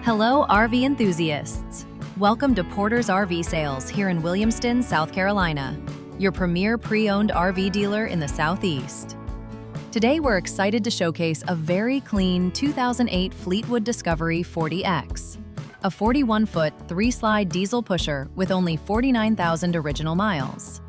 Hello, RV enthusiasts. Welcome to Porter's RV Sales here in Williamston, South Carolina, your premier pre-owned RV dealer in the Southeast. Today, we're excited to showcase a very clean 2008 Fleetwood Discovery 40X, a 41-foot, 3-slide diesel pusher with only 49,000 original miles.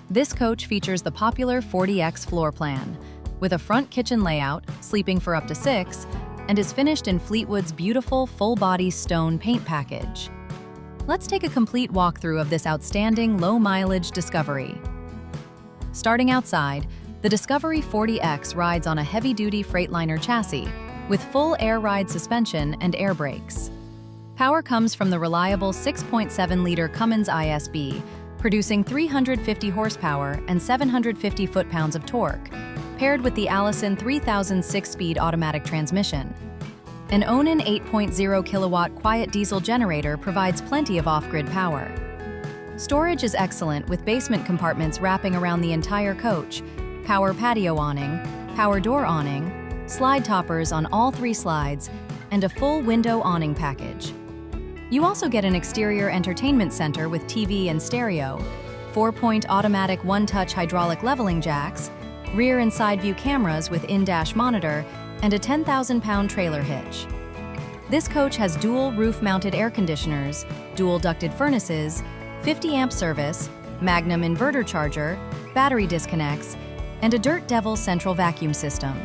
This coach features the popular 40X floor plan, with a front kitchen layout, sleeping for up to 6, and is finished in Fleetwood's beautiful full-body stone paint package. Let's take a complete walkthrough of this outstanding low-mileage Discovery. Starting outside, the Discovery 40X rides on a heavy-duty Freightliner chassis with full air ride suspension and air brakes. Power comes from the reliable 6.7-liter Cummins ISB, producing 350 horsepower and 750 foot-pounds of torque, paired with the Allison 3000 6-speed automatic transmission. An Onan 8.0 kilowatt quiet diesel generator provides plenty of off-grid power. Storage is excellent with basement compartments wrapping around the entire coach, power patio awning, power door awning, slide toppers on all 3 slides, and a full window awning package. You also get an exterior entertainment center with TV and stereo, 4-point automatic one-touch hydraulic leveling jacks, rear and side view cameras with in-dash monitor, and a 10,000-pound trailer hitch. This coach has dual roof-mounted air conditioners, dual ducted furnaces, 50-amp service, Magnum inverter charger, battery disconnects, and a Dirt Devil central vacuum system.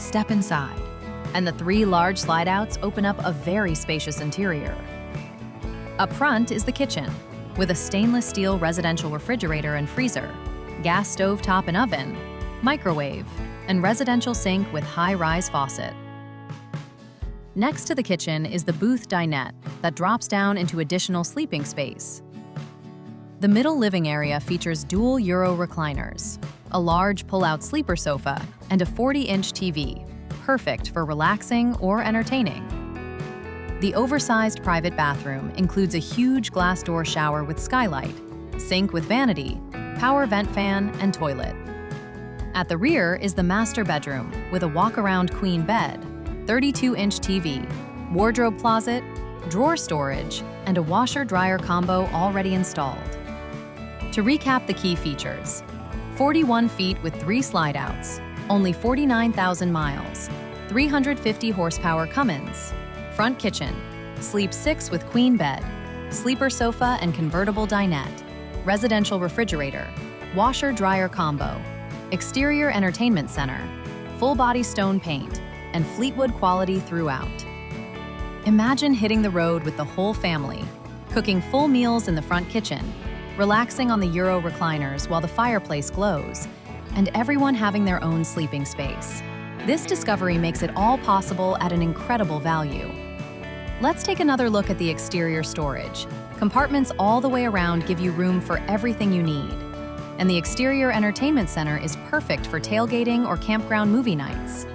Step inside, and the 3 large slide-outs open up a very spacious interior. Up front is the kitchen, with a stainless steel residential refrigerator and freezer, gas stovetop and oven, microwave, and residential sink with high-rise faucet. Next to the kitchen is the booth dinette that drops down into additional sleeping space. The middle living area features dual Euro recliners, a large pull-out sleeper sofa, and a 40-inch TV, perfect for relaxing or entertaining. The oversized private bathroom includes a huge glass door shower with skylight, sink with vanity, power vent fan, and toilet. At the rear is the master bedroom with a walk-around queen bed, 32-inch TV, wardrobe closet, drawer storage, and a washer-dryer combo already installed. To recap the key features: 41 feet with 3 slide-outs, only 49,000 miles, 350 horsepower Cummins, front kitchen, sleep 6 with queen bed, sleeper sofa and convertible dinette, residential refrigerator, washer-dryer combo, exterior entertainment center, full-body stone paint, and Fleetwood quality throughout. Imagine hitting the road with the whole family, cooking full meals in the front kitchen, relaxing on the Euro recliners while the fireplace glows, and everyone having their own sleeping space. This discovery makes it all possible at an incredible value. Let's take another look at the exterior storage. Compartments all the way around give you room for everything you need. And the exterior entertainment center is perfect for tailgating or campground movie nights.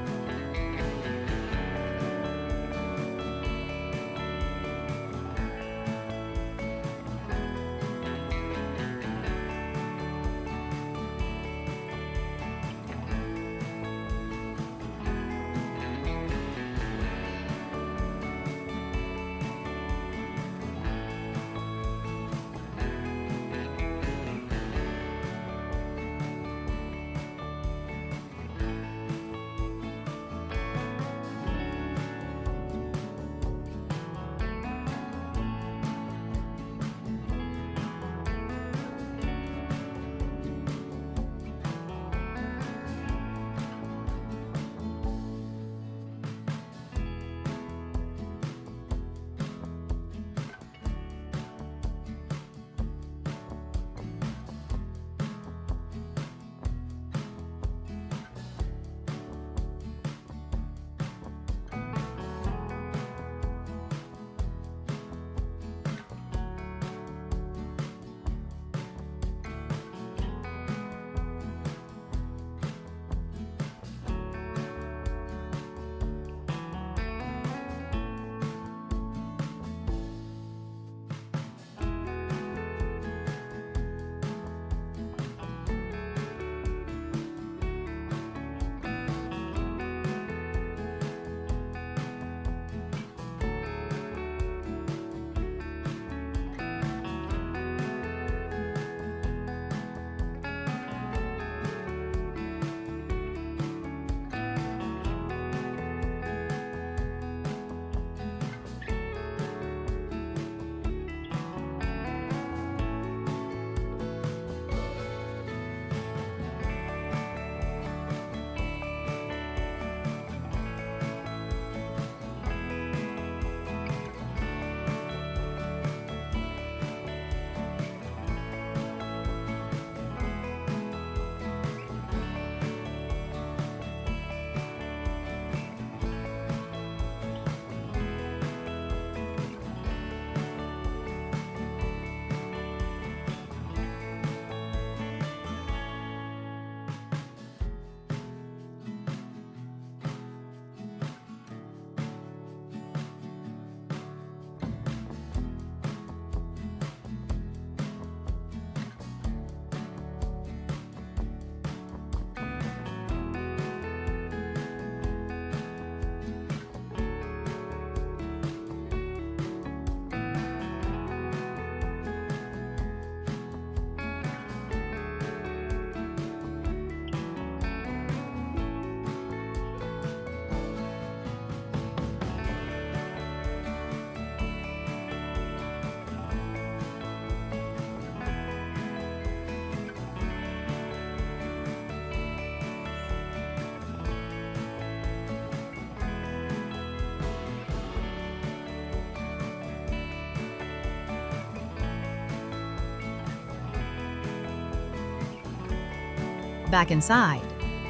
Back inside,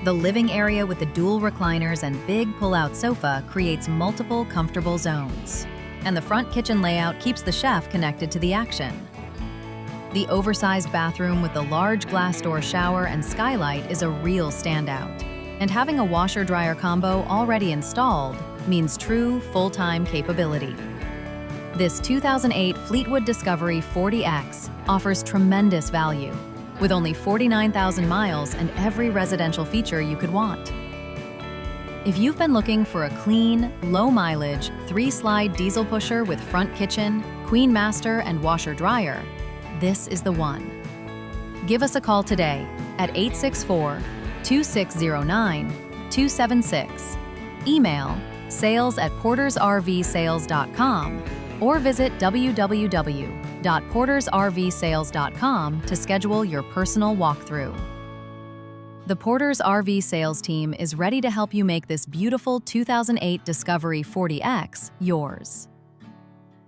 the living area with the dual recliners and big pull-out sofa creates multiple comfortable zones. And the front kitchen layout keeps the chef connected to the action. The oversized bathroom with the large glass door shower and skylight is a real standout. And having a washer-dryer combo already installed means true full-time capability. This 2008 Fleetwood Discovery 40X offers tremendous value, with only 49,000 miles and every residential feature you could want. If you've been looking for a clean, low-mileage, 3-slide diesel pusher with front kitchen, queen master, and washer-dryer, this is the one. Give us a call today at 864-2609-276. Email sales@portersrvsales.com or visit www.portersrvsales.com to schedule your personal walkthrough. The Porters RV sales team is ready to help you make this beautiful 2008 Discovery 40X yours.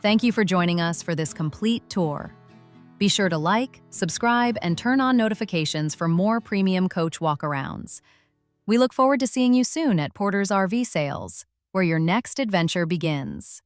Thank you for joining us for this complete tour. Be sure to like, subscribe, and turn on notifications for more premium coach walkarounds. We look forward to seeing you soon at Porters RV Sales, where your next adventure begins.